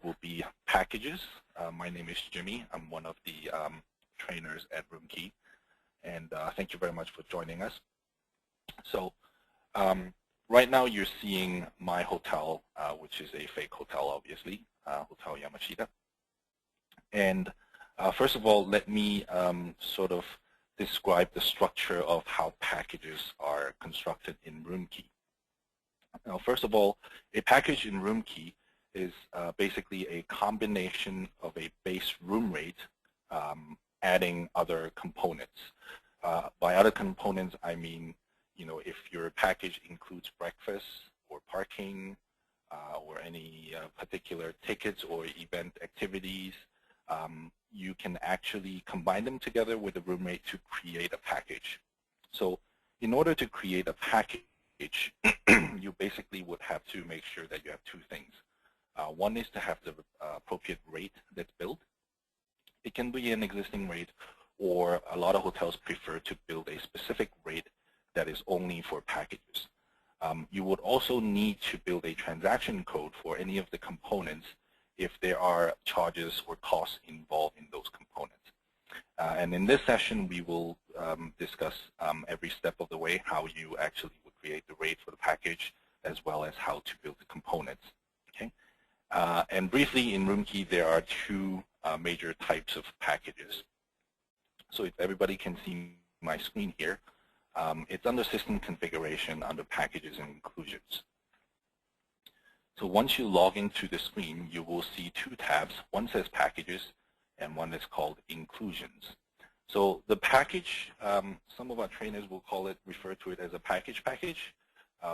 will be packages. My name is Jimmy. I'm one of the trainers at RoomKey, and thank you very much for joining us. So right now you're seeing my hotel, which is a fake hotel, obviously, Hotel Yamashita. And first of all, let me sort of describe the structure of how packages are constructed in RoomKey. Now, first of all, a package in RoomKey is basically a combination of a base room rate adding other components. By other components, I mean, if your package includes breakfast or parking or any particular tickets or event activities, you can actually combine them together with the room rate to create a package. So in order to create a package, you basically would have to make sure that you have two things. One is to have the appropriate rate that's built. It can be an existing rate, or a lot of hotels prefer to build a specific rate that is only for packages. You would also need to build a transaction code for any of the components if there are charges or costs involved in those components. And in this session, we will discuss every step of the way how you actually would create the rate for the package, as well as how to build the components. Okay? And briefly, in RoomKey, there are two major types of packages. So if everybody can see my screen here, it's under System Configuration under Packages and Inclusions. So once you log into the screen, you will see two tabs. One says Packages, and one is called Inclusions. So the package, some of our trainers will refer to it as a package,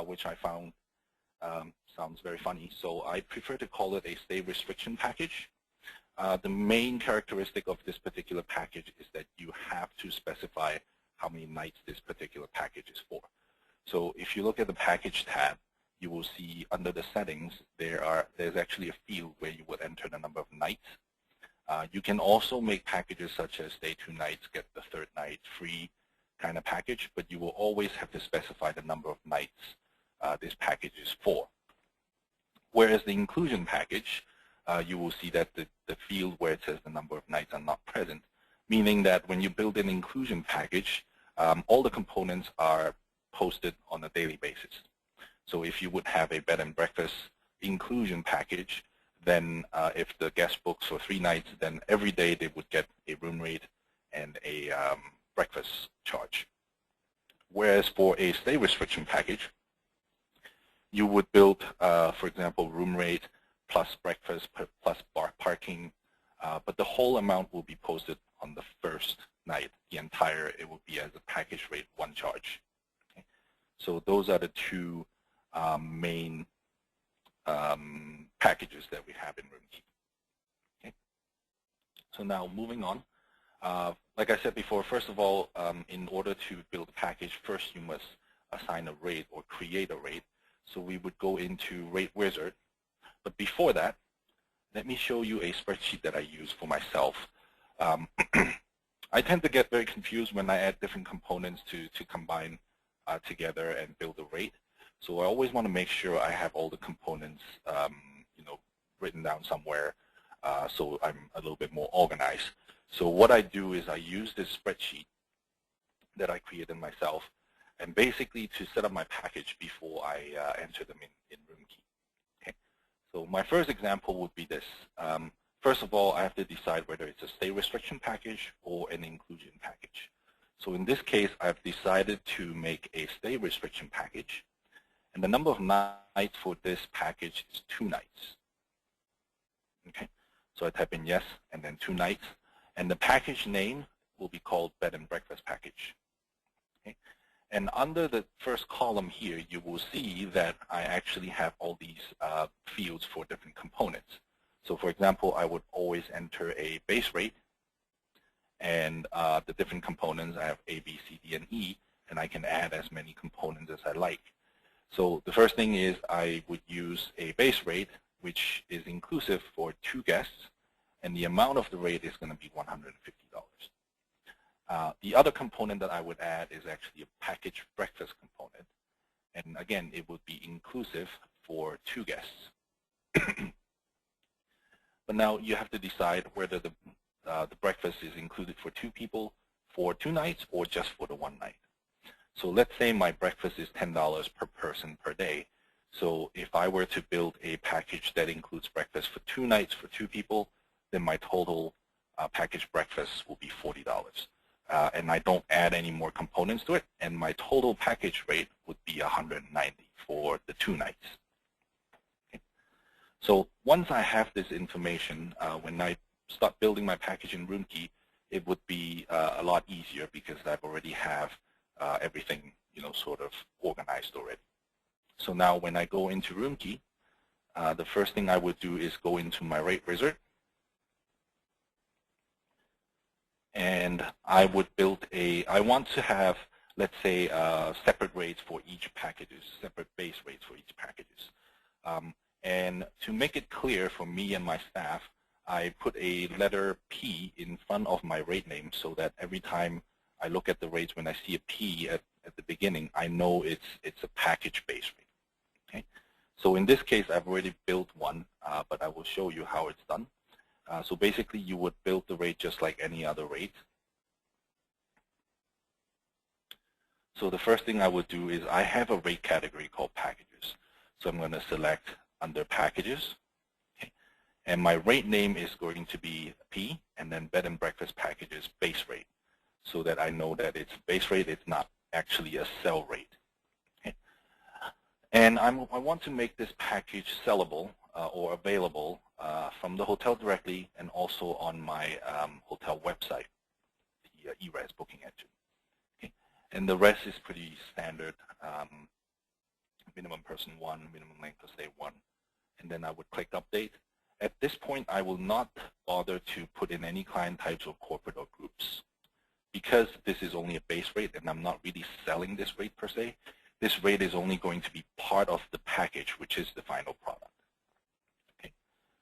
which I found sounds very funny. So I prefer to call it a stay restriction package. The main characteristic of this particular package is that you have to specify how many nights this particular package is for. So if you look at the package tab, you will see under the settings there's actually a field where you would enter the number of nights. You can also make packages such as stay 2 nights, get the 3rd night free kind of package, but you will always have to specify the number of nights this package is for. Whereas the inclusion package, you will see that the field where it says the number of nights are not present, meaning that when you build an inclusion package, all the components are posted on a daily basis. So if you would have a bed and breakfast inclusion package, then if the guest books for 3 nights, then every day they would get a room rate and a breakfast charge. Whereas for a stay restriction package, you would build, for example, room rate plus breakfast plus parking, but the whole amount will be posted on the 1st night. The entire, it will be as a package rate, 1 charge. Okay? So those are the two main packages that we have in RoomKey. Okay? So now moving on. Like I said before, first of all, in order to build a package, first you must assign a rate or create a rate. So we would go into Rate Wizard. But before that, let me show you a spreadsheet that I use for myself. I tend to get very confused when I add different components to combine together and build a rate. So I always want to make sure I have all the components written down somewhere so I'm a little bit more organized. So what I do is I use this spreadsheet that I created myself, and basically to set up my package before I enter them in RoomKey. Okay. So my first example would be this. First of all, I have to decide whether it's a stay restriction package or an inclusion package. So in this case, I've decided to make a stay restriction package, and the number of nights for this package is 2 nights. Okay. So I type in yes and then 2 nights, and the package name will be called Bed and Breakfast Package. Okay. And under the first column here, you will see that I actually have all these fields for different components. So for example, I would always enter a base rate, and the different components, I have A, B, C, D, and E, and I can add as many components as I like. So the first thing is I would use a base rate, which is inclusive for 2 guests, and the amount of the rate is going to be $150. The other component that I would add is actually a package breakfast component, and again, it would be inclusive for 2 guests. But now you have to decide whether the breakfast is included for 2 people for 2 nights or just for the 1 night. So let's say my breakfast is $10 per person per day. So if I were to build a package that includes breakfast for 2 nights for 2 people, then my total package breakfast will be $40. And I don't add any more components to it, and my total package rate would be $190 for the 2 nights. Okay. So once I have this information, when I start building my package in RoomKey, it would be a lot easier because I've already have everything, sort of organized already. So now when I go into RoomKey, the first thing I would do is go into my rate wizard. And I would build I want to have, let's say, separate rates for each packages, separate base rates for each packages. And to make it clear for me and my staff, I put a letter P in front of my rate name so that every time I look at the rates, when I see a P at the beginning, I know it's a package base rate. Okay? So in this case, I've already built one, but I will show you how it's done. So basically, you would build the rate just like any other rate. So the first thing I would do is I have a rate category called packages. So I'm going to select under packages. Okay. And my rate name is going to be P, and then bed and breakfast packages base rate, so that I know that it's base rate, it's not actually a sell rate. Okay. And I want to make this package sellable or available from the hotel directly and also on my hotel website, the ERES booking engine. Okay. And the rest is pretty standard, minimum person 1, minimum length of stay 1, and then I would click update. At this point, I will not bother to put in any client types or corporate or groups. Because this is only a base rate and I'm not really selling this rate per se, this rate is only going to be part of the package, which is the final product. Okay.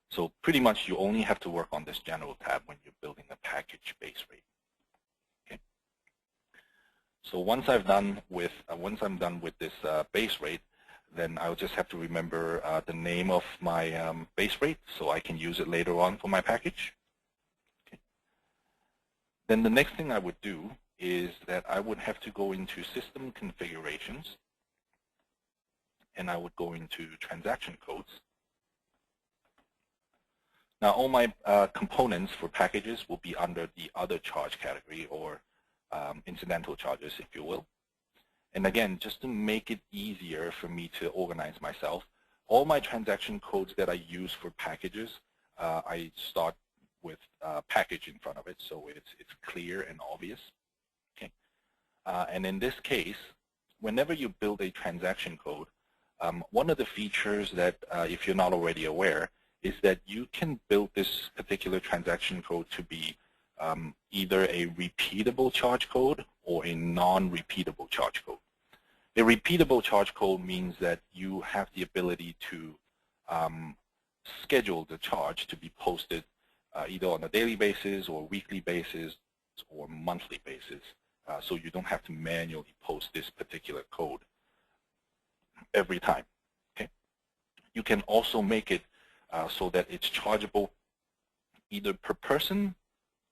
So pretty much you only have to work on this general tab when you're building a package base rate. Okay. So once I'm done with this base rate, then I'll just have to remember the name of my base rate so I can use it later on for my package. Okay. Then the next thing I would do is that I would have to go into system configurations, and I would go into transaction codes. Now all my components for packages will be under the other charge category, or incidental charges, if you will. And again, just to make it easier for me to organize myself, all my transaction codes that I use for packages, I start with package in front of it, so it's clear and obvious. Okay. And in this case, whenever you build a transaction code, one of the features that, if you're not already aware, is that you can build this particular transaction code to be either a repeatable charge code or a non-repeatable charge code. A repeatable charge code means that you have the ability to schedule the charge to be posted either on a daily basis or weekly basis or monthly basis, so you don't have to manually post this particular code every time. Okay. You can also make it so that it's chargeable either per person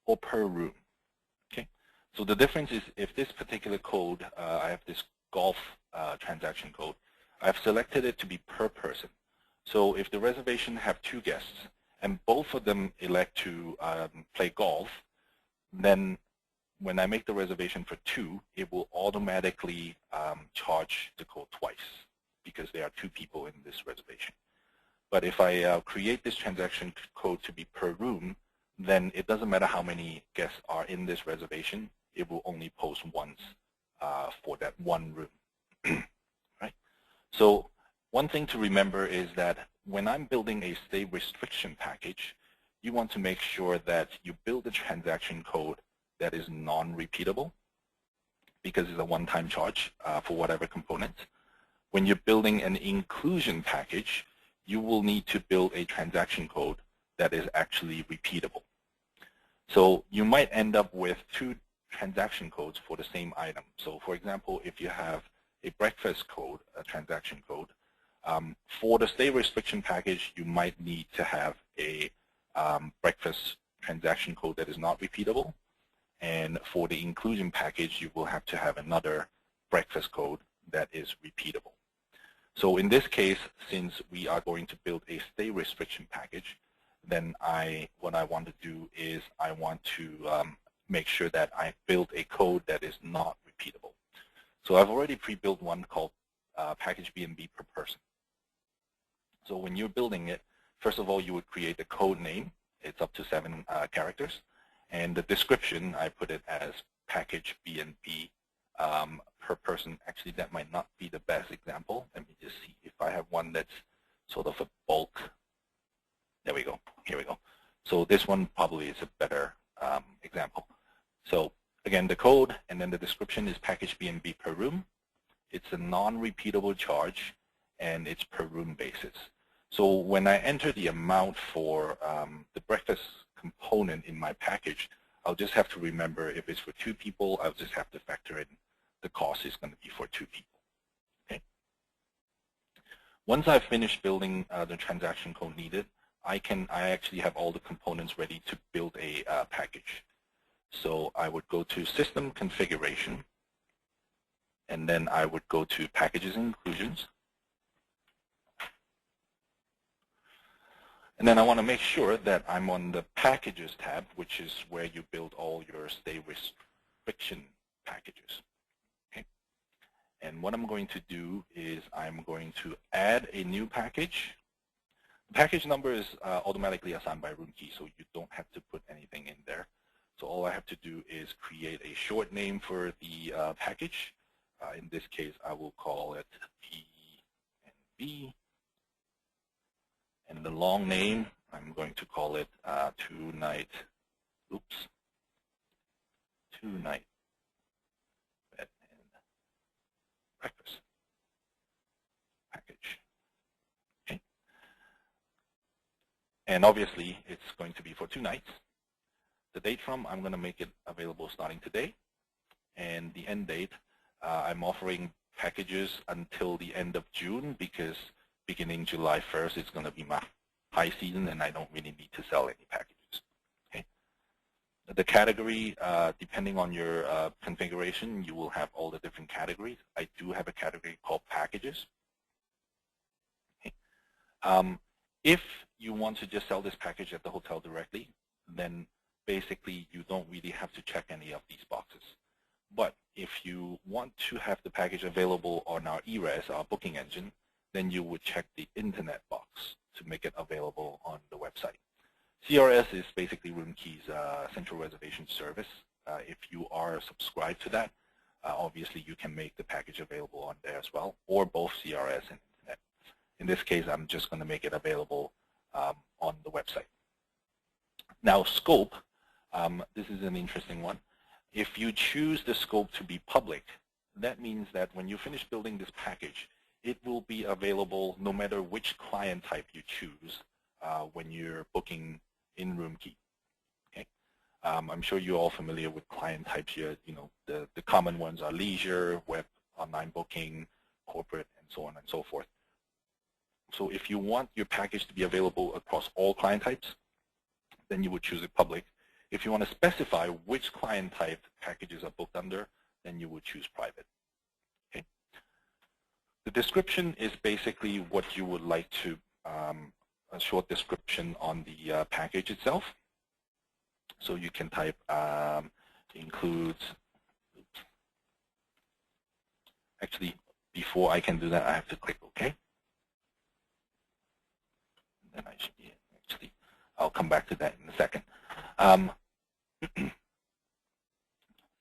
or per room. Okay. So the difference is, if this particular code, I have this golf transaction code, I've selected it to be per person. So if the reservation have 2 guests and both of them elect to play golf, then when I make the reservation for 2, it will automatically charge the code twice because there are 2 people in this reservation. But if I create this transaction code to be per room, then it doesn't matter how many guests are in this reservation, it will only post once for that one room. Right? So one thing to remember is that when I'm building a stay restriction package, you want to make sure that you build a transaction code that is non-repeatable, because it's a one-time charge for whatever component. When you're building an inclusion package, you will need to build a transaction code that is actually repeatable. So you might end up with 2 transaction codes for the same item. So for example, if you have a breakfast code, a transaction code, for the stay restriction package, you might need to have a breakfast transaction code that is not repeatable. And for the inclusion package, you will have to have another breakfast code that is repeatable. So in this case, since we are going to build a stay restriction package, then what I want to do is I want to make sure that I build a code that is not repeatable. So I've already pre-built one called package B&B per person. So when you're building it, first of all, you would create the code name. It's up to 7 characters. And the description, I put it as package B&B per person. Actually, that might not be the best example. Let me just see if I have one that's sort of a bulk. There we go. Here we go. So this one probably is a better example. So again, the code and then the description is package B&B per room. It's a non-repeatable charge, and it's per room basis. So when I enter the amount for the breakfast component in my package, I'll just have to remember if it's for 2 people, I'll just have to factor in the cost is going to be for 2 people. Okay. Once I've finished building the transaction code needed, I actually have all the components ready to build a package. So I would go to System Configuration, and then I would go to Packages and Inclusions. And then I want to make sure that I'm on the Packages tab, which is where you build all your stay restriction packages. Okay. And what I'm going to do is I'm going to add a new package. The package number is automatically assigned by RoomKey, so you don't have to put anything in there. So all I have to do is create a short name for the package. In this case, I will call it B&B. And the long name, I'm going to call it two-night bed and breakfast package. Okay. And obviously, it's going to be for 2 nights. The date from, I'm going to make it available starting today. And the end date, I'm offering packages until the end of June because beginning July 1st, it's going to be my high season, and I don't really need to sell any packages. Okay. The category, depending on your configuration, you will have all the different categories. I do have a category called packages. Okay. If you want to just sell this package at the hotel directly, then basically you don't really have to check any of these boxes. But if you want to have the package available on our ERES, our booking engine, then you would check the internet box to make it available on the website. CRS is basically RoomKey's central reservation service. If you are subscribed to that, obviously you can make the package available on there as well, or both CRS and internet. In this case, I'm just going to make it available on the website. Now, scope, this is an interesting one. If you choose the scope to be public, that means that when you finish building this package, it will be available no matter which client type you choose when you're booking in RoomKey. Okay, I'm sure you're all familiar with client types here. You know, the common ones are leisure, web, online booking, corporate, and so on and so forth. So if you want your package to be available across all client types, then you would choose it public. If you want to specify which client type packages are booked under, then you would choose private. Okay. The description is basically what you would like to, a short description on the package itself. So you can type includes, actually, before I can do that, I have to click OK. Then I should be, actually, I'll come back to that in a second.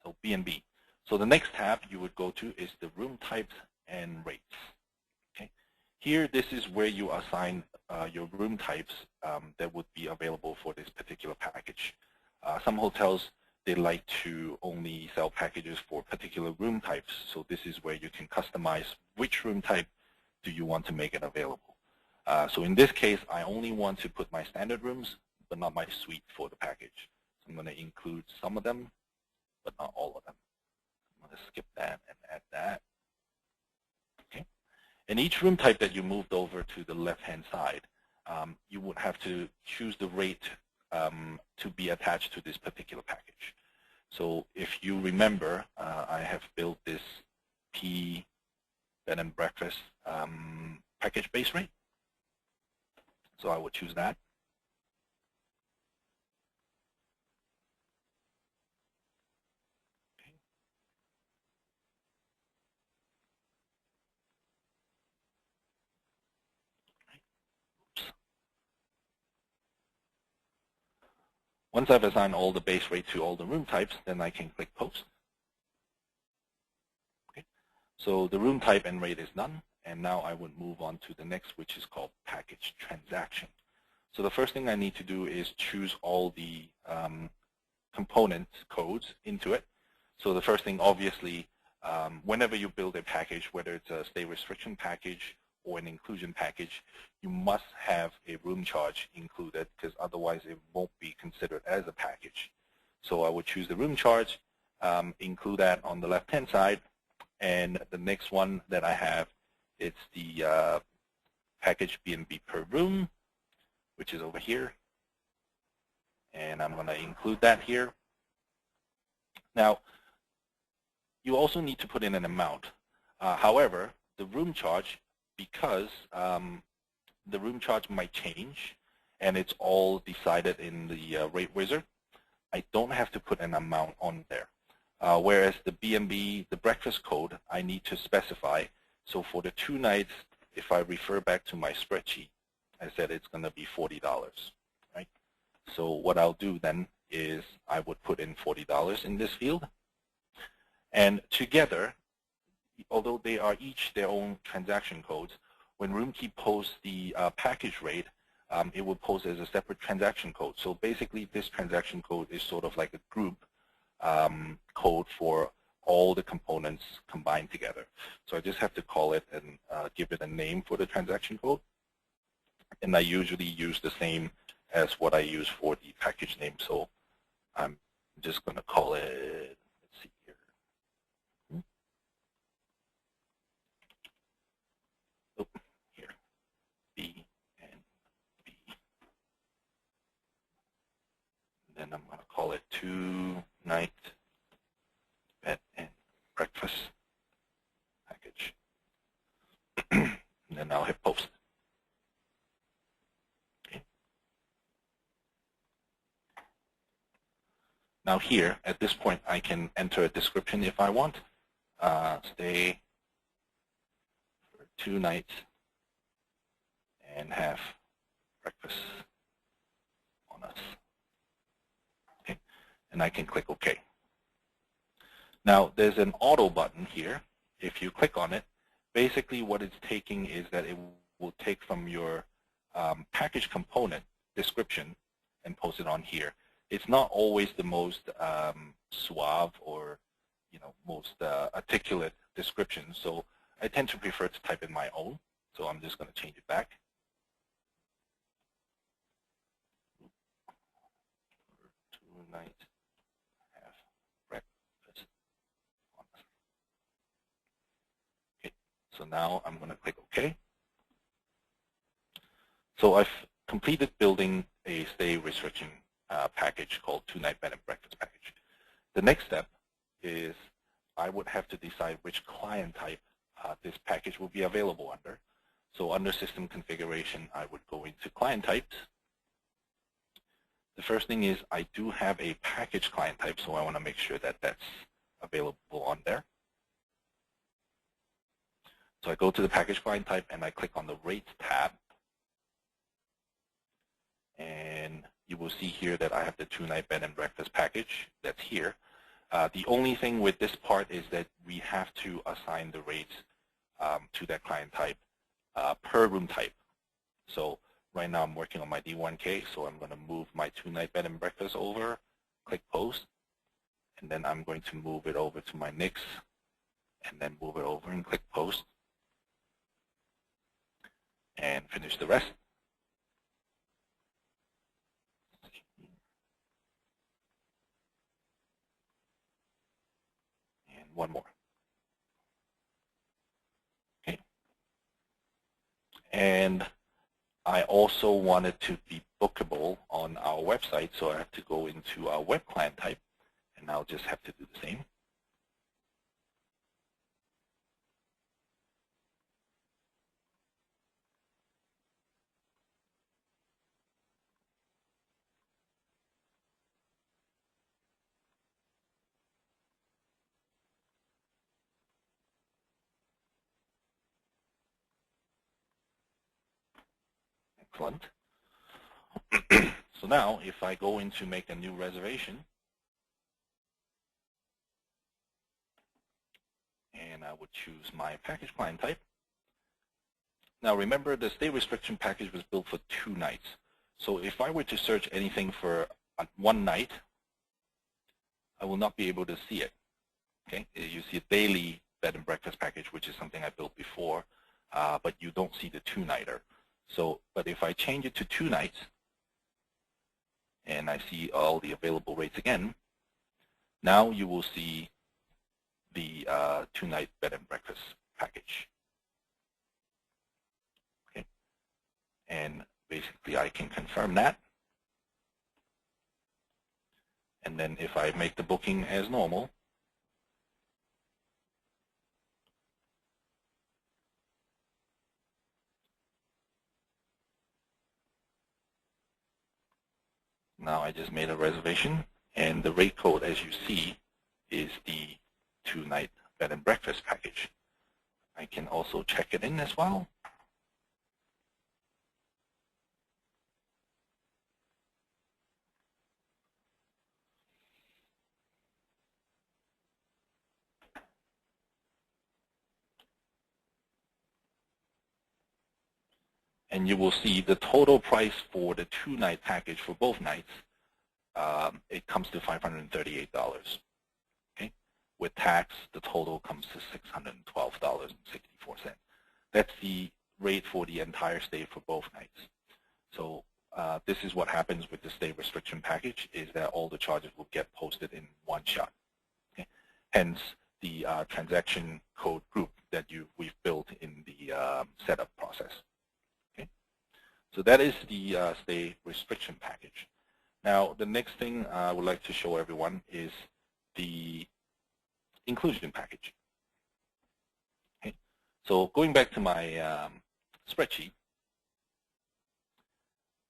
So B&B. So the next tab you would go to is the room types and rates. Okay. Here, this is where you assign your room types that would be available for this particular package. Some hotels, they like to only sell packages for particular room types. So this is where you can customize which room type do you want to make it available. So in this case, I only want to put my standard rooms, but not my suite for the package. So I'm going to include some of them, but not all of them. I'm going to skip that and add that. Okay. And each room type that you moved over to the left-hand side, you would have to choose the rate to be attached to this particular package. So if you remember, I have built this P bed and breakfast package base rate. So I would choose that. Once I've assigned all the base rate to all the room types, then I can click Post. Okay. So the room type and rate is done, and now I would move on to the next, which is called Package Transaction. So the first thing I need to do is choose all the component codes into it. So the first thing, obviously, whenever you build a package, whether it's a stay restriction package or an inclusion package, you must have a room charge included, because otherwise it won't be considered as a package. So I would choose the room charge, include that on the left-hand side, and the next one that I have, it's the package B&B per room, which is over here, and I'm going to include that here. Now, you also need to put in an amount. However, the room charge, because the room charge might change, and it's all decided in the rate wizard, I don't have to put an amount on there. Whereas the B&B, the breakfast code, I need to specify. So for the 2 nights, if I refer back to my spreadsheet, I said it's going to be $40, right? So what I'll do then is I would put in $40 in this field. And together, although they are each their own transaction codes, when RoomKey posts the package rate, it will post as a separate transaction code. So basically, this transaction code is sort of like a group code for all the components combined together. So I just have to call it and give it a name for the transaction code. And I usually use the same as what I use for the package name. So I'm just going to call it, let's see here. Oh, here, B and B. And then I'm going to call it 2-night bed and breakfast package. And then I'll hit Post. Now here, at this point, I can enter a description if I want. Stay for 2 nights and have breakfast on us. Okay, and I can click OK. Now there's an auto button here. If you click on it, basically what it's taking is that it will take from your package component description and post it on here. It's not always the most suave or most articulate description, so I tend to prefer to type in my own. So I'm just going to change it back. Tonight, have breakfast. Okay, so now I'm going to click OK. So I've completed building a stay restriction package called 2-night bed and breakfast package. The next step is I would have to decide which client type this package will be available under. So under system configuration, I would go into client types. The first thing is I do have a package client type, so I want to make sure that that's available on there. So I go to the package client type and I click on the Rates tab. And you will see here that I have the 2-night bed and breakfast package that's here. The only thing with this part is that we have to assign the rates to that client type per room type. So right now I'm working on my D1K, so I'm going to move my 2-night bed and breakfast over, click Post, and then I'm going to move it over to my Nix, and then move it over and click Post, and finish the rest. And one more. Okay. And I also want it to be bookable on our website, so I have to go into our web client type, and I'll just have to do the same. Excellent. So now, if I go in to make a new reservation, and I would choose my package client type. Now remember, the stay restriction package was built for 2 nights. So if I were to search anything for 1 night, I will not be able to see it. Okay, you see a daily bed and breakfast package, which is something I built before, but you don't see the 2-nighter. So, but if I change it to 2 nights, and I see all the available rates again, now you will see the 2-night bed and breakfast package. Okay, and basically I can confirm that. And then if I make the booking as normal, now I just made a reservation, and the rate code, as you see, is the 2-night bed and breakfast package. I can also check it in as well. And you will see the total price for the 2-night package for both nights, it comes to $538. Okay, with tax, the total comes to $612.64. That's the rate for the entire stay for both nights. So this is what happens with the stay restriction package, is that all the charges will get posted in one shot. Okay? Hence the transaction code group that we've built in the setup process. Okay? So that is the stay restriction package. Now the next thing I would like to show everyone is the inclusion package. Okay? So going back to my spreadsheet,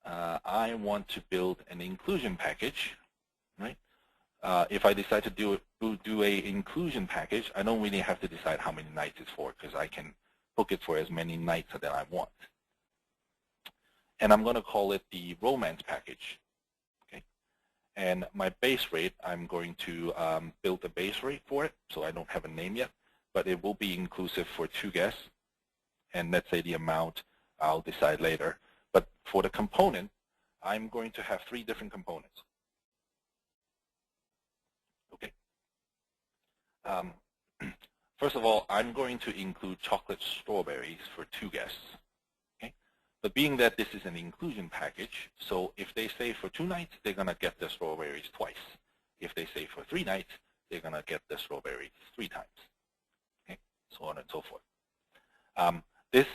I want to build an inclusion package, right? If I decide to do a inclusion package, I don't really have to decide how many nights it's for, because I can book it for as many nights that I want. And I'm going to call it the romance package. Okay? And my base rate, I'm going to build a base rate for it, so I don't have a name yet, but it will be inclusive for 2 guests. And let's say the amount I'll decide later. But for the component, I'm going to have 3 different components. Okay. First of all, I'm going to include chocolate strawberries for 2 guests. Okay. But being that this is an inclusion package, so if they stay for 2 nights, they're going to get the strawberries twice. If they stay for 3 nights, they're going to get the strawberries 3 times. Okay. So on and so forth. This,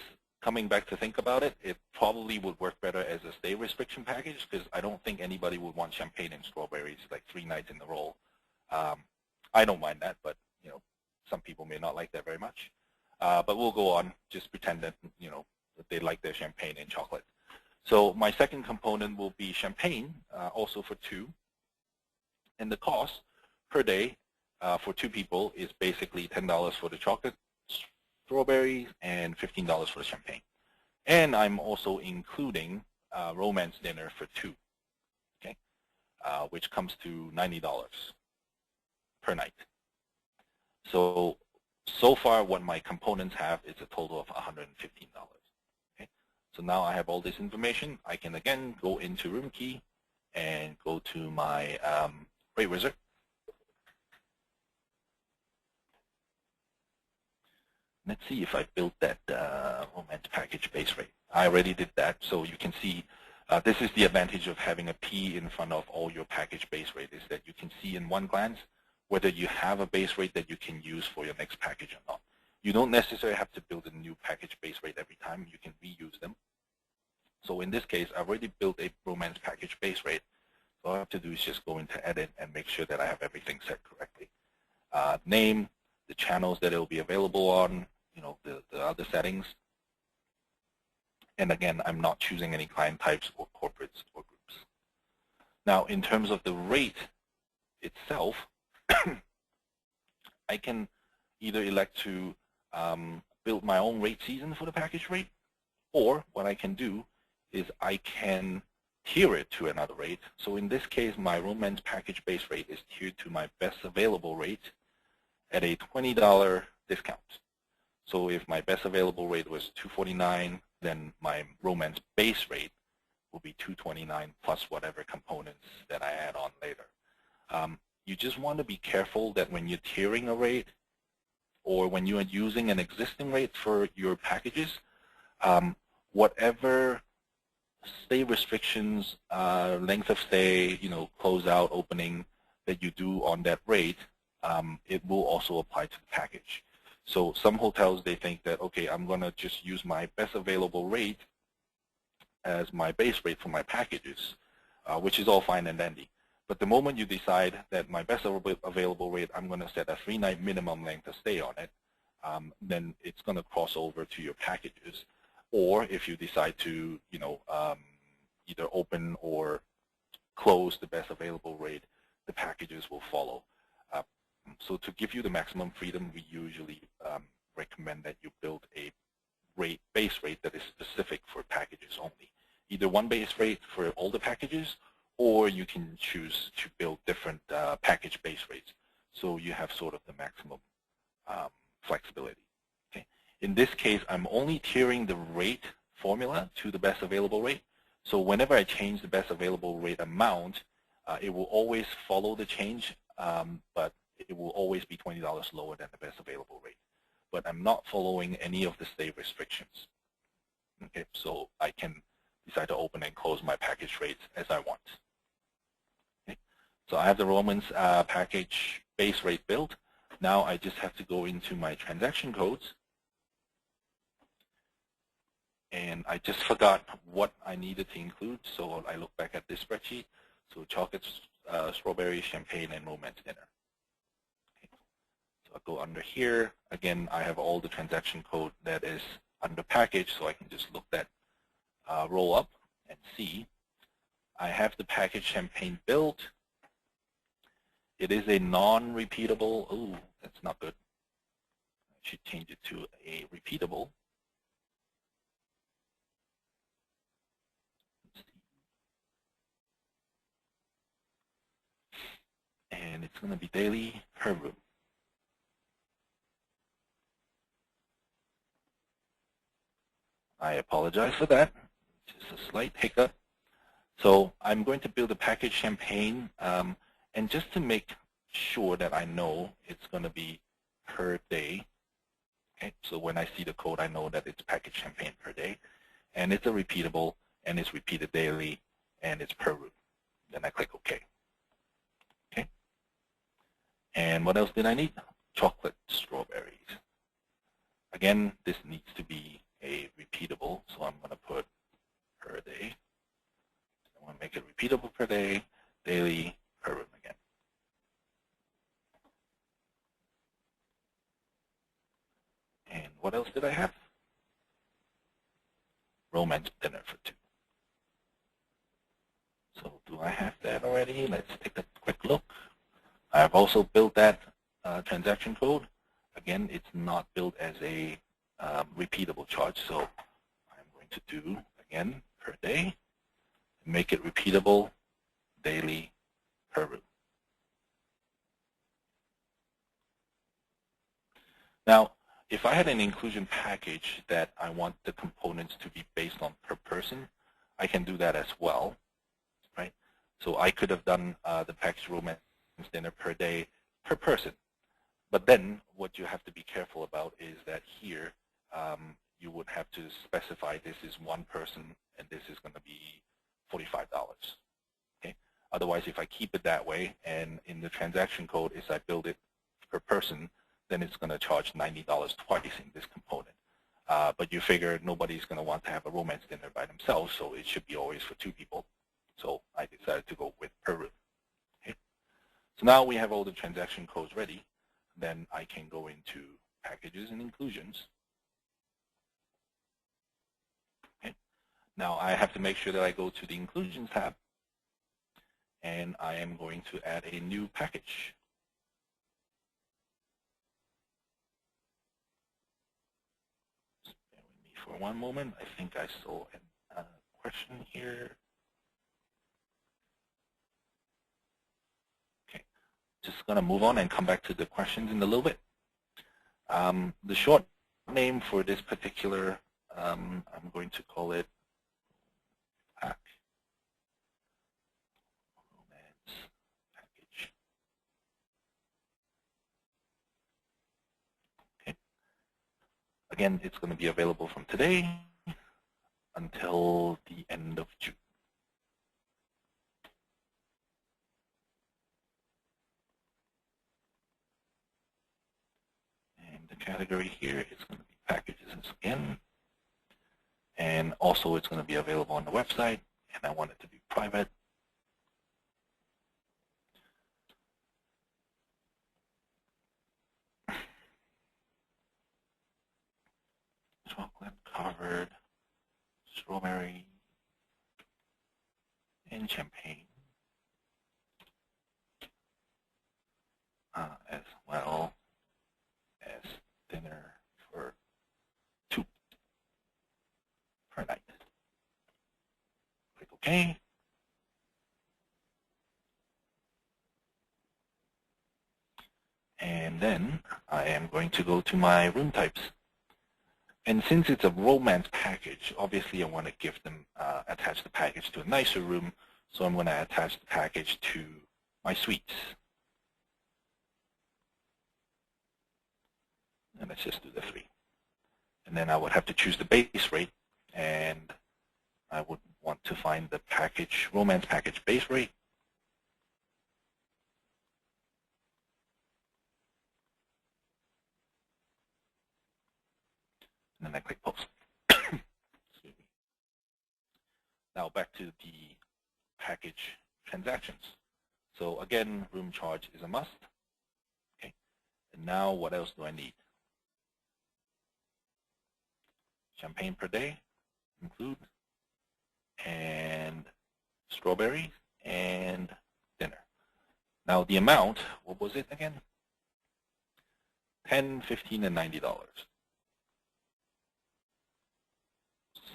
coming back to think about it, it probably would work better as a stay restriction package, because I don't think anybody would want champagne and strawberries like 3 nights in a row. I don't mind that, but you know, some people may not like that very much. But we'll go on, just pretend that that they like their champagne and chocolate. So my second component will be champagne, also for 2, and the cost per day for 2 people is basically $10 for the chocolate, strawberries, and $15 for the champagne. And I'm also including romance dinner for 2, okay, which comes to $90 per night. So far what my components have is a total of $115. Okay, so now I have all this information. I can again go into RoomKey and go to my rate wizard. Let's see if I built that romance package base rate. I already did that, so you can see this is the advantage of having a P in front of all your package base rate, is that you can see in one glance whether you have a base rate that you can use for your next package or not. You don't necessarily have to build a new package base rate every time. You can reuse them. So in this case, I've already built a romance package base rate. So all I have to do is just go into edit and make sure that I have everything set correctly. Name, the channels that it will be available on, the other settings. And again, I'm not choosing any client types or corporates or groups. Now, in terms of the rate itself, I can either elect to build my own rate season for the package rate, or what I can do is I can tier it to another rate. So in this case, my romance package base rate is tiered to my best available rate at a $20 discount. So if my best available rate was $249, then my romance base rate will be $229 plus whatever components that I add on later. You just want to be careful that when you're tiering a rate or when you are using an existing rate for your packages, whatever stay restrictions, length of stay, close out, opening that you do on that rate, it will also apply to the package. So some hotels, they think that, okay, I'm going to just use my best available rate as my base rate for my packages, which is all fine and dandy. But the moment you decide that my best available rate, I'm going to set a 3-night minimum length of stay on it, then it's going to cross over to your packages. Or if you decide to, either open or close the best available rate, the packages will follow. So to give you the maximum freedom, we usually recommend that you build a base rate that is specific for packages only. Either one base rate for all the packages, or you can choose to build different package base rates. So you have sort of the maximum flexibility. Okay. In this case, I'm only tiering the rate formula to the best available rate. So whenever I change the best available rate amount, it will always follow the change, but it will always be $20 lower than the best available rate. But I'm not following any of the stay restrictions. Okay, so I can decide to open and close my package rates as I want. Okay. So I have the romance package base rate built. Now I just have to go into my transaction codes. And I just forgot what I needed to include, so I look back at this spreadsheet. So chocolates, strawberry, champagne, and romance dinner. Okay. So I'll go under here. Again, I have all the transaction code that is under package, so I can just look that roll up and see. I have the package champagne built. It is a non-repeatable. Oh, that's not good. I should change it to a repeatable. And it's going to be daily per room. I apologize for that. Just a slight hiccup. So I'm going to build a package champagne, and just to make sure that I know it's going to be per day. Okay, so when I see the code, I know that it's package champagne per day, and it's a repeatable, and it's repeated daily, and it's per room. Then I click OK. Okay. And what else did I need? Chocolate strawberries. Again, this needs to be a repeatable, so I'm going to put per day. I want to make it repeatable per day, daily, per room again. And what else did I have? Romance dinner for 2. So do I have that already? Let's take a quick look. I've also built that transaction code. Again, it's not built as a repeatable charge, so I'm going to do, again, per day, make it repeatable, daily, per room. Now, if I had an inclusion package that I want the components to be based on per person, I can do that as well, right? So I could have done the package romance dinner per day per person. But then what you have to be careful about is that here you would have to specify this is one person and this is going to be $45. Okay. Otherwise, if I keep it that way and in the transaction code is I build it per person, then it's going to charge $90 twice in this component. but you figure nobody's going to want to have a romance dinner by themselves, so it should be always for 2 people. So I decided to go with per room. Okay. So now we have all the transaction codes ready. Then I can go into packages and inclusions. Okay. Now I have to make sure that I go to the inclusions tab, and I am going to add a new package. Bear with me for one moment. I think I saw a question here. Okay, just going to move on and come back to the questions in a little bit. The short name for this particular, I'm going to call it pack. Romance package. Okay. Again, it's going to be available from today until the end of June. And the category here is going to be packages again. And also it's going to be available on the website, and I want it to be private. Chocolate covered, strawberry, and champagne, as well as dinner for 2 per night. Click OK. And then I am going to go to my room types. And since it's a romance package, obviously I want to give them, attach the package to a nicer room. So I'm going to attach the package to my suites. And let's just do the 3. And then I would have to choose the base rate, and I would want to find the package, romance package base rate. And then I click post. Excuse me. Now back to the package transactions. So again, room charge is a must. Okay. And now what else do I need? Champagne per day, include, and strawberries, and dinner. Now the amount, what was it again? $10, $15, and $90.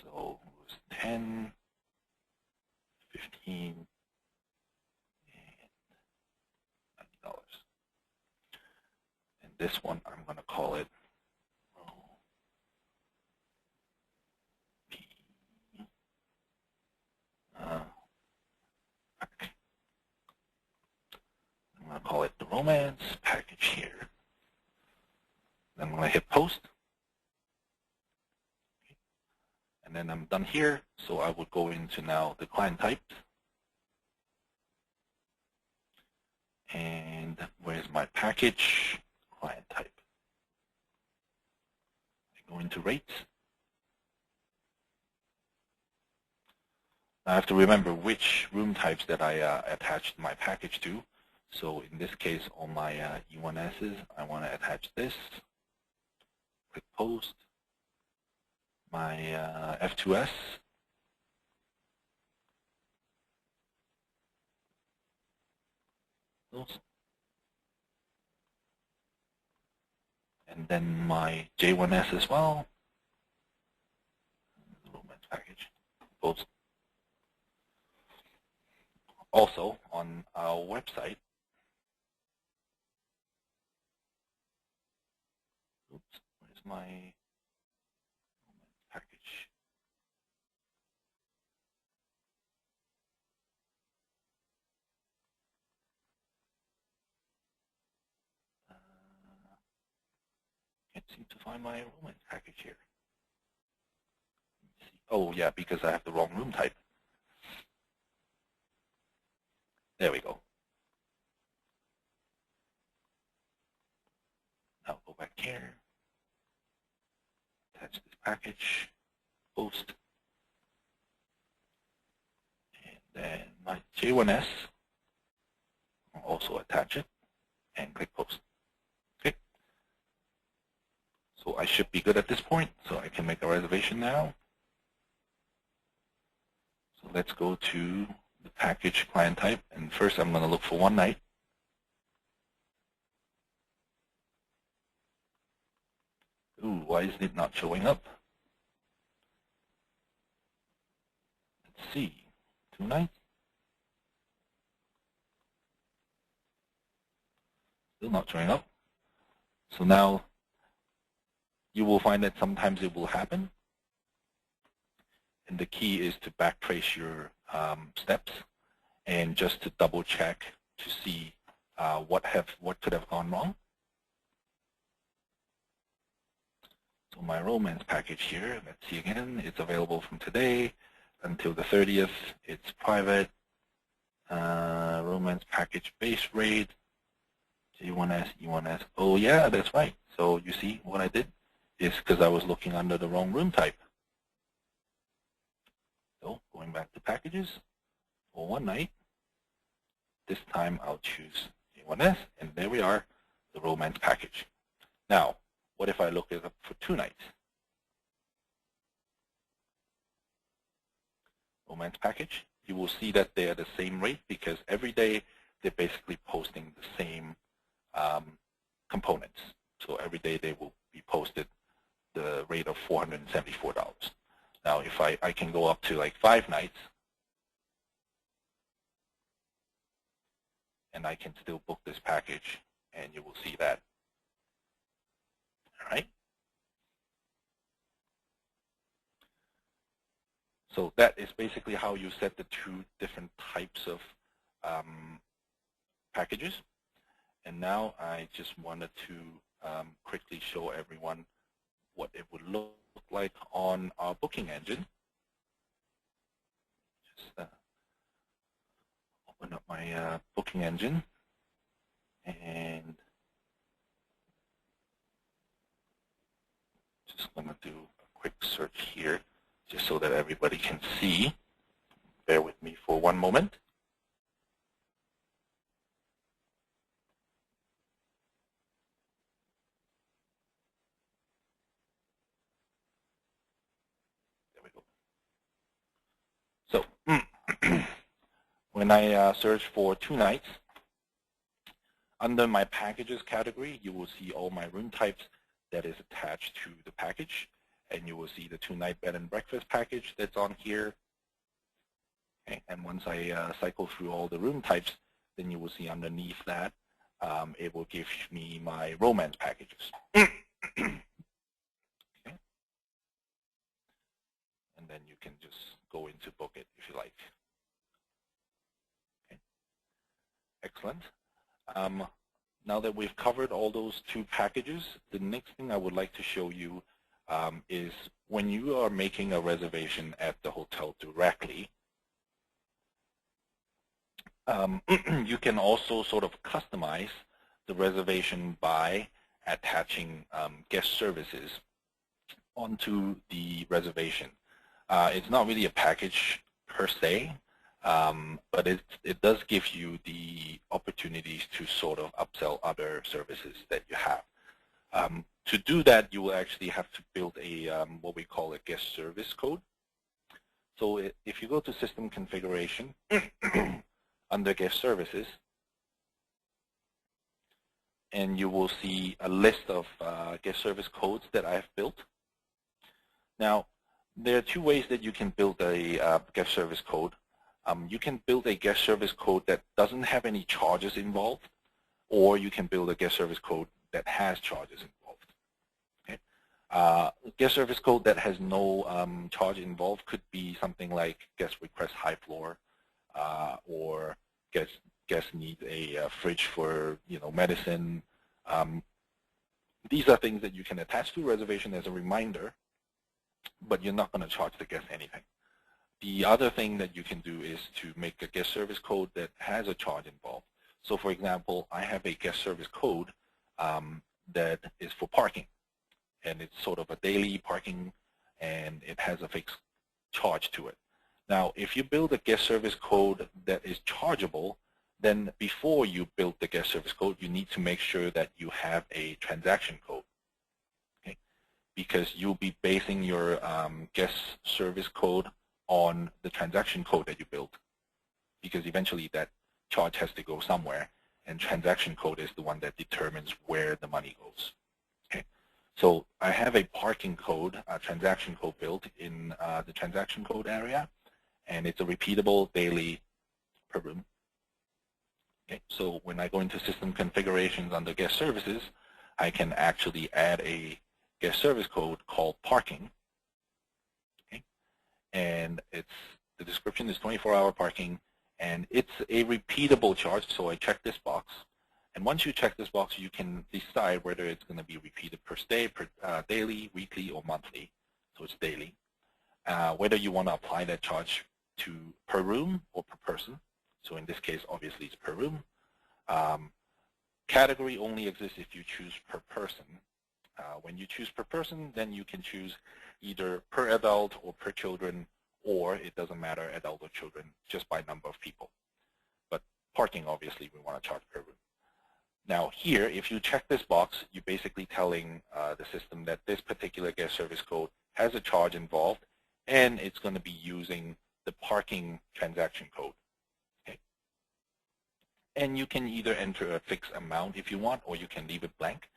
So it was 10, 15, and $90. And this one, I'm going to call it I'm going to call it the romance package here. Then I'm going to hit post. And then I'm done here. So I would go into now the client type. And where's my package? Client type. I go into rates. I have to remember which room types that I attached my package to. So in this case, on my E1Ss, I want to attach this. Click post. My F2S. And then my J1S as well. Romance package. Post. Also, on our website, oops, where's my package? Can't seem to find my romance package here. Oh, yeah, because I have the wrong room type. There we go. Now go back here, attach this package, post, and then my J1S, I'll also attach it and click post. Okay. So I should be good at this point, so I can make a reservation now. So let's go to the package client type, and first I'm going to look for one night. Ooh, why is it not showing up? Let's see, 2 nights. Still not showing up. So now you will find that sometimes it will happen. And the key is to backtrace your steps and just to double check to see what could have gone wrong. So my romance package here, let's see again, it's available from today until the 30th. It's private. Romance package base rate, J1S, E1S. Oh yeah, that's right. So you see what I did is because I was looking under the wrong room type. So going back to packages for one night, this time I'll choose J1S, and there we are, the romance package. Now, what if I look it up for 2 nights? Romance package, you will see that they are the same rate because every day they're basically posting the same components. So every day they will be posted the rate of $474. Now, if I can go up to like 5 nights, and I can still book this package, and you will see that. All right. So that is basically how you set the 2 different types of packages. And now I just wanted to quickly show everyone what it would look like on our booking engine. Just open up my booking engine and just going to do a quick search here just so that everybody can see. Bear with me for one moment. There we go. So when I search for 2 nights, under my packages category, you will see all my room types that is attached to the package. And you will see the 2-night bed and breakfast package that's on here. Okay. And once I cycle through all the room types, then you will see underneath that, it will give me my romance packages. Okay. And then you can just go in to book it if you like. Okay. Excellent. Now that we've covered all those 2 packages, the next thing I would like to show you is when you are making a reservation at the hotel directly, you can also sort of customize the reservation by attaching guest services onto the reservation. It's not really a package per se, but it does give you the opportunities to sort of upsell other services that you have. To do that, you will actually have to build a what we call a guest service code. So if you go to System Configuration under Guest Services, and you will see a list of guest service codes that I have built. Now, there are 2 ways that you can build a guest service code. You can build a guest service code that doesn't have any charges involved, or you can build a guest service code that has charges involved. Okay? Guest service code that has no charge involved could be something like guest request high floor, or guest needs a fridge for medicine. These are things that you can attach to a reservation as a reminder, but you're not going to charge the guest anything. The other thing that you can do is to make a guest service code that has a charge involved. So for example, I have a guest service code that is for parking. And it's sort of a daily parking and it has a fixed charge to it. Now, if you build a guest service code that is chargeable, then before you build the guest service code, you need to make sure that you have a transaction code, okay? Because you'll be basing your guest service code on the transaction code that you built, because eventually that charge has to go somewhere, and transaction code is the one that determines where the money goes. Okay, so I have a parking code, a transaction code built in the transaction code area, and it's a repeatable daily per room. Okay, so when I go into system configurations under guest services, I can actually add a guest service code called parking. Okay, and the description is 24-hour parking, and it's a repeatable charge. So I check this box, and once you check this box, you can decide whether it's going to be repeated per day, daily, weekly, or monthly. So it's daily. Whether you want to apply that charge to per room or per person. So in this case, obviously, it's per room. Category only exists if you choose per person. When you choose per person, then you can choose either per adult or per children, or it doesn't matter, adult or children, just by number of people. But parking, obviously, we want to charge per room. Now here, if you check this box, you're basically telling the system that this particular guest service code has a charge involved, and it's going to be using the parking transaction code. Okay. And you can either enter a fixed amount if you want, or you can leave it blank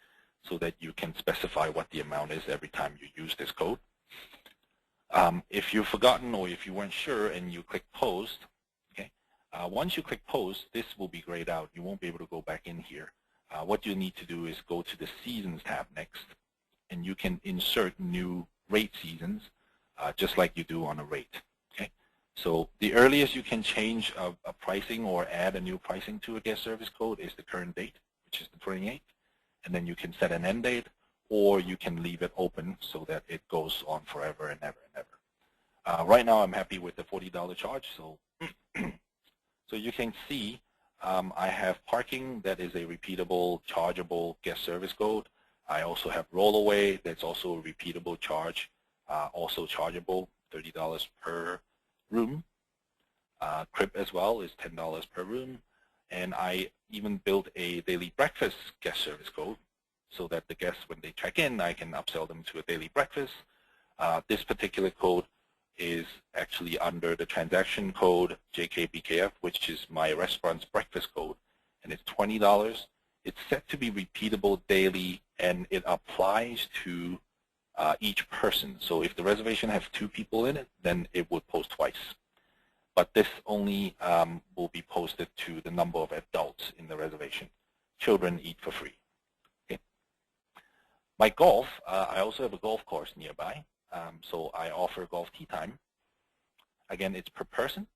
so that you can specify what the amount is every time you use this code. If you've forgotten or if you weren't sure and you click post, okay, once you click post, this will be grayed out. You won't be able to go back in here. What you need to do is go to the seasons tab next, and you can insert new rate seasons just like you do on a rate. Okay, so the earliest you can change a pricing or add a new pricing to a guest service code is the current date, which is the 28th, and then you can set an end date, or you can leave it open so that it goes on forever and ever and ever. Right now, I'm happy with the $40 charge, so so you can see I have parking that is a repeatable, chargeable guest service code. I also have rollaway that's also a repeatable charge, also chargeable, $30 per room. Crib as well is $10 per room. And I even built a daily breakfast guest service code so that the guests, when they check in, I can upsell them to a daily breakfast. This particular code is actually under the transaction code JKBKF, which is my restaurant's breakfast code, and it's $20. It's set to be repeatable daily, and it applies to each person. So if the reservation has 2 people in it, then it would post twice. But this only will be posted to the number of adults in the reservation. Children eat for free. Okay. My golf, I also have a golf course nearby. So I offer golf tee time. Again, it's per person,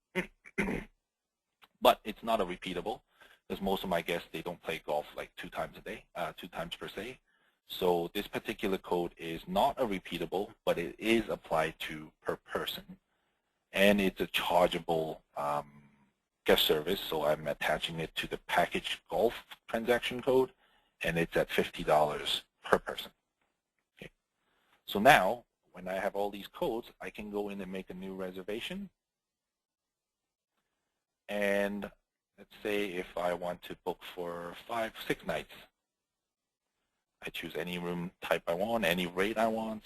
but it's not a repeatable, because most of my guests, they don't play golf like 2 times a day, 2 times per se. So this particular code is not a repeatable, but it is applied to per person. And it's a chargeable guest service, so I'm attaching it to the package golf transaction code, and it's at $50 per person. Okay. So now, when I have all these codes, I can go in and make a new reservation. And let's say if I want to book for 5, 6 nights, I choose any room type I want, any rate I want.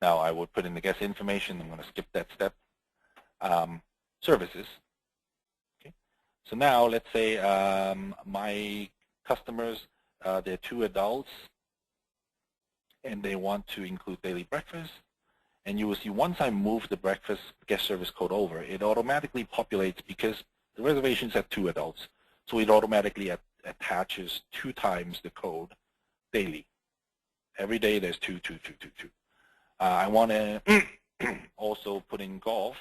Now I would put in the guest information. I'm going to skip that step. Services. Okay. So now let's say my customers, they're 2 adults, and they want to include daily breakfast. And you will see once I move the breakfast guest service code over, it automatically populates because the reservation's at 2 adults. So it automatically attaches 2 times the code daily. Every day there's 2, 2, 2, 2, 2. I want to also put in golf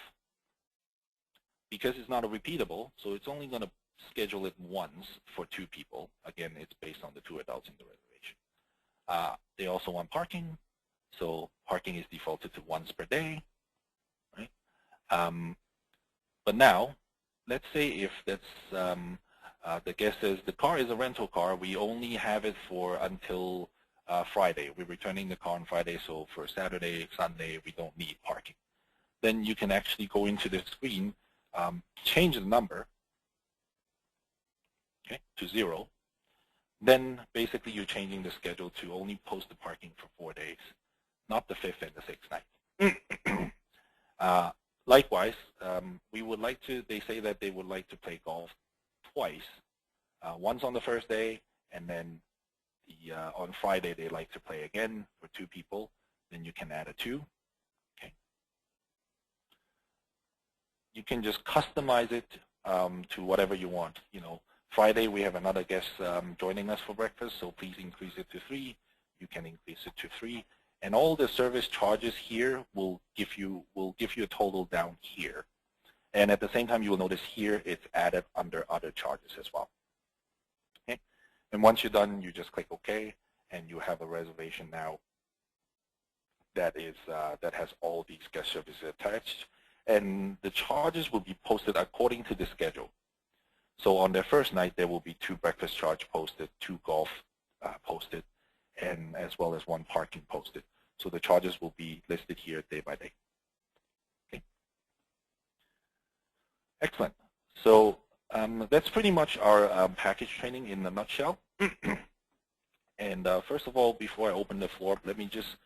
because it's not a repeatable, so it's only going to schedule it once for 2 people. Again, it's based on the 2 adults in the reservation. They also want parking, so parking is defaulted to once per day, right? But now, let's say if that's the guest says the car is a rental car, we only have it for until Friday. We're returning the car on Friday, so for Saturday, Sunday, we don't need parking. Then you can actually go into the screen, change the number, okay, to 0. Then basically you're changing the schedule to only post the parking for 4 days, not the 5th and the 6th night. Likewise, we would like to, they say that they would like to play golf twice. Once on the first day, and then on Friday they like to play again for 2 people. Then you can add a 2. Okay. You can just customize it to whatever you want. You know, Friday we have another guest joining us for breakfast, so please increase it to 3. You can increase it to 3. And all the service charges here will give you a total down here. And at the same time, you will notice here it's added under other charges as well. Okay? And once you're done, you just click OK, and you have a reservation now that has all these guest services attached. And the charges will be posted according to the schedule. So on their first night, there will be 2 breakfast charge posted, 2 golf posted, and as well as 1 parking posted. So the charges will be listed here day by day. Okay. Excellent. So that's pretty much our package training in a nutshell. And first of all, before I open the floor, let me just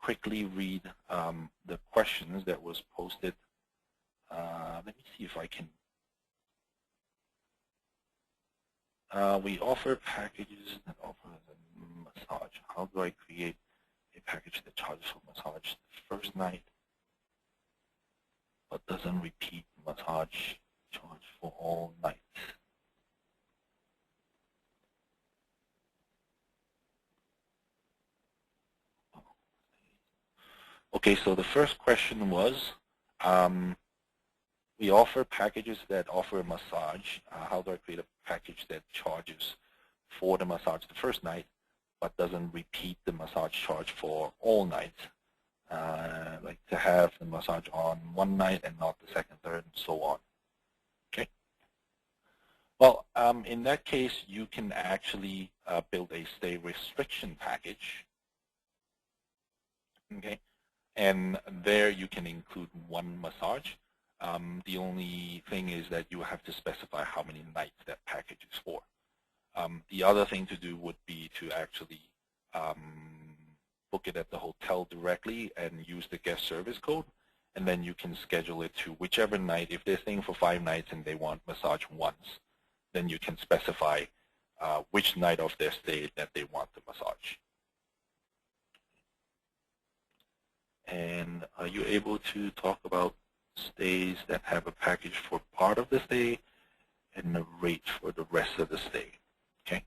quickly read the questions that was posted. Let me see if I can. We offer packages that offer a massage. How do I create a package that charges for massage the first night but doesn't repeat massage charge for all nights? Okay, so the first question was, we offer packages that offer a massage. How do I create a package that charges for the massage the first night but doesn't repeat the massage charge for all nights? Like to have the massage on one night and not the second, third, and so on. Okay. Well, in that case, you can actually build a stay restriction package. Okay. And there you can include 1 massage. The only thing is that you have to specify how many nights that package is for. The other thing to do would be to actually book it at the hotel directly and use the guest service code, and then you can schedule it to whichever night. If they're staying for 5 nights and they want massage once, then you can specify which night of their stay that they want the massage. And are you able to talk about stays that have a package for part of the stay and the rate for the rest of the stay? Okay.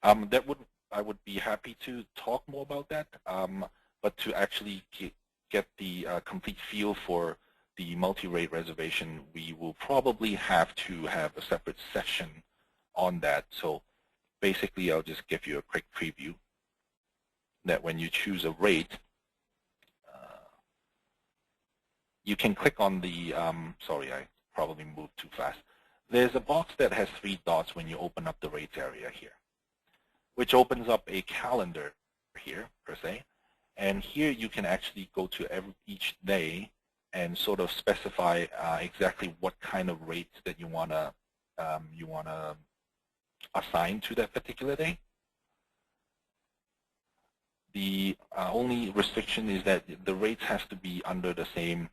I would be happy to talk more about that, but to actually get the complete feel for the multi-rate reservation, we will probably have to have a separate session on that. So basically, I'll just give you a quick preview that when you choose a rate, you can click on the, sorry, I probably moved too fast. There's a box that has 3 dots when you open up the rates area here, which opens up a calendar here, per se. And here you can actually go to each day and sort of specify exactly what kind of rates that you wanna assign to that particular day. The only restriction is that the rates has to be under the same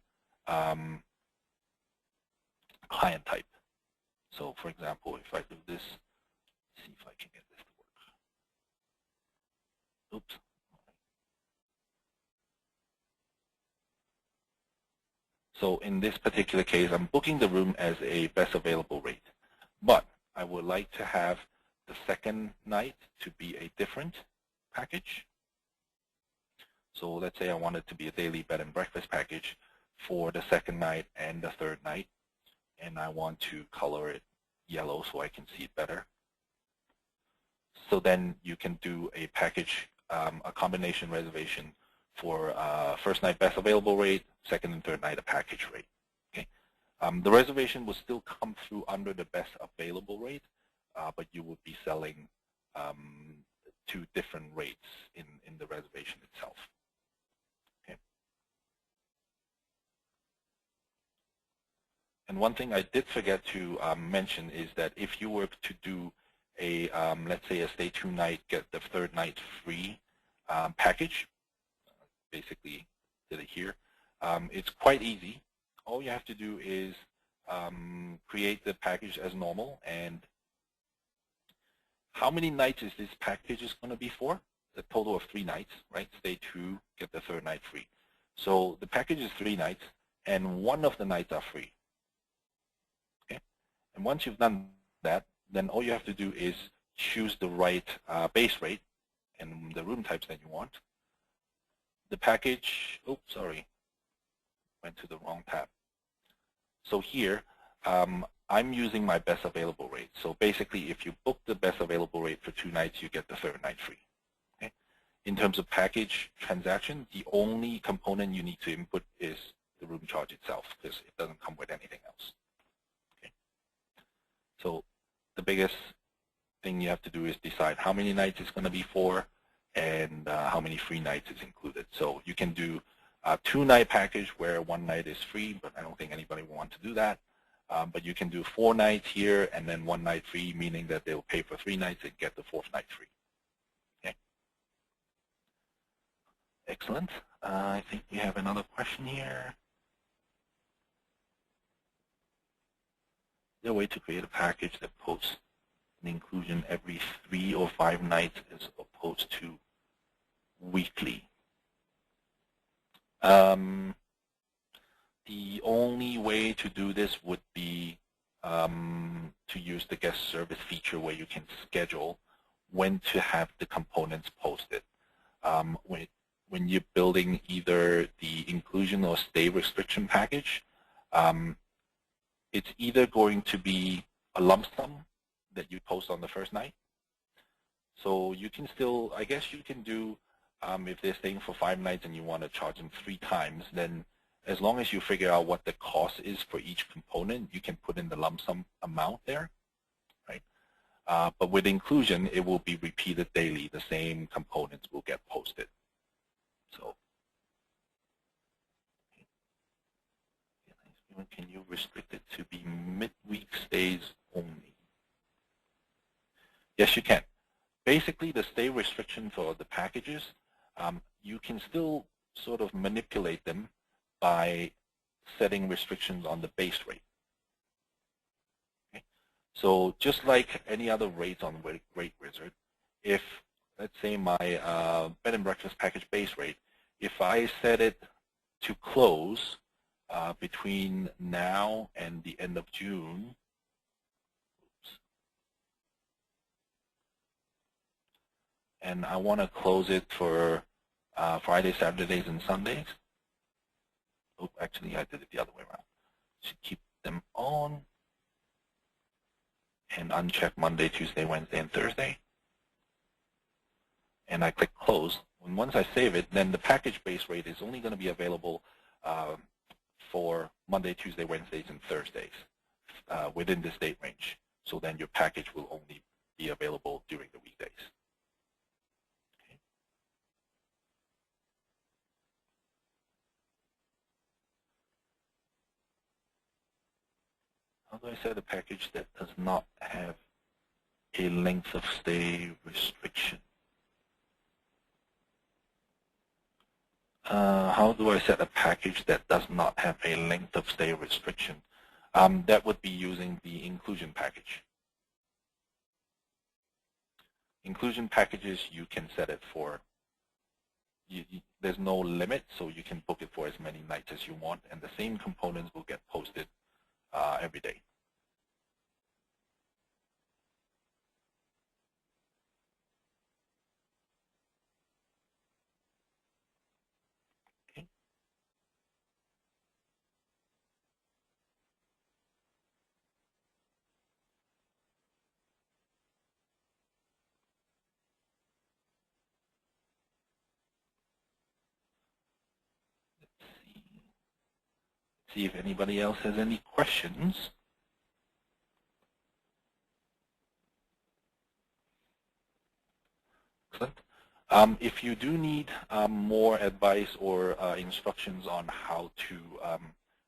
client type. So for example, if I do this, see if I can get this to work. Oops. So in this particular case, I'm booking the room as a best available rate. But I would like to have the second night to be a different package. So let's say I want it to be a daily bed and breakfast package for the second night and the third night. And I want to color it yellow so I can see it better. So then you can do a package, a combination reservation for first night best available rate, second and third night a package rate. Okay, the reservation will still come through under the best available rate, but you would be selling two different rates in the reservation itself. Okay. And one thing I did forget to mention is that if you were to do a, let's say, a stay 2 night, get the 3rd night free package, basically did it here, it's quite easy. All you have to do is create the package as normal. And how many nights is this package is going to be for? A total of 3 nights, right? Stay 2, get the 3rd night free. So the package is 3 nights, and 1 of the nights are free. Okay. And once you've done that, then all you have to do is choose the right base rate and the room types that you want. The package, oops, sorry, went to the wrong tab. So here, I'm using my best available rate. So basically, if you book the best available rate for 2 nights, you get the 3rd night free. Okay? In terms of package transaction, the only component you need to input is the room charge itself, because it doesn't come with anything else. Okay? So the biggest thing you have to do is decide how many nights it's going to be for and how many free nights is included. So you can do a 2-night package where 1 night is free, but I don't think anybody will want to do that. But you can do 4 nights here and then 1 night free, meaning that they will pay for 3 nights and get the 4th night free. Okay. Excellent. I think we have another question here. Is there a way to create a package that posts an inclusion every 3 or 5 nights as opposed to weekly? The only way to do this would be to use the guest service feature where you can schedule when to have the components posted. When you're building either the inclusion or stay restriction package, it's either going to be a lump sum that you post on the 1st night. So you can still, I guess you can do, if they're staying for 5 nights and you want to charge them 3 times, then as long as you figure out what the cost is for each component, you can put in the lump sum amount there, right? But with inclusion, it will be repeated daily. The same components will get posted. So, can you restrict it to be midweek stays only? Yes, you can. Basically, the stay restriction for the packages, you can still sort of manipulate them by setting restrictions on the base rate. Okay? So just like any other rates on Rate Wizard, if, let's say, my bed and breakfast package base rate, if I set it to close between now and the end of June, and I want to close it for Fridays, Saturdays, and Sundays. Oh, actually, I did it the other way around. Should keep them on and uncheck Monday, Tuesday, Wednesday, and Thursday. And I click close. And once I save it, then the package base rate is only going to be available for Monday, Tuesday, Wednesdays, and Thursdays within this date range. So then your package will only be available during the weekdays. How do I set a package that does not have a length of stay restriction? How do I set a package that does not have a length of stay restriction? That would be using the inclusion package. Inclusion packages, you can set it for, there's no limit, so you can book it for as many nights as you want, and the same components will get posted every day. Okay. Let's see if anybody else has any questions. If you do need more advice or instructions on how to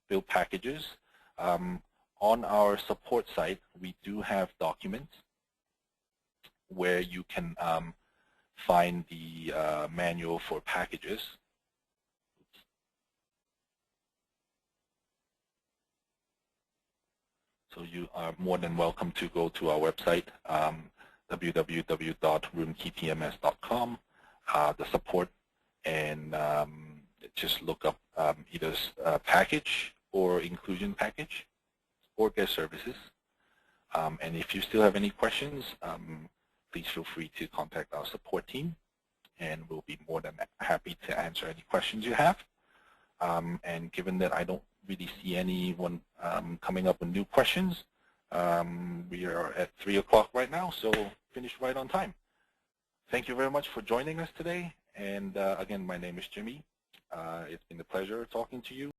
build packages, on our support site, we do have documents where you can find the manual for packages. So you are more than welcome to go to our website, www.RoomKeyPMS.com, the support, and just look up either package or inclusion package or guest services. And if you still have any questions, please feel free to contact our support team, and we'll be more than happy to answer any questions you have. And given that I don't really see anyone coming up with new questions, we are at 3 o'clock right now, so finished right on time. Thank you very much for joining us today. And again, my name is Jimmy. It's been a pleasure talking to you.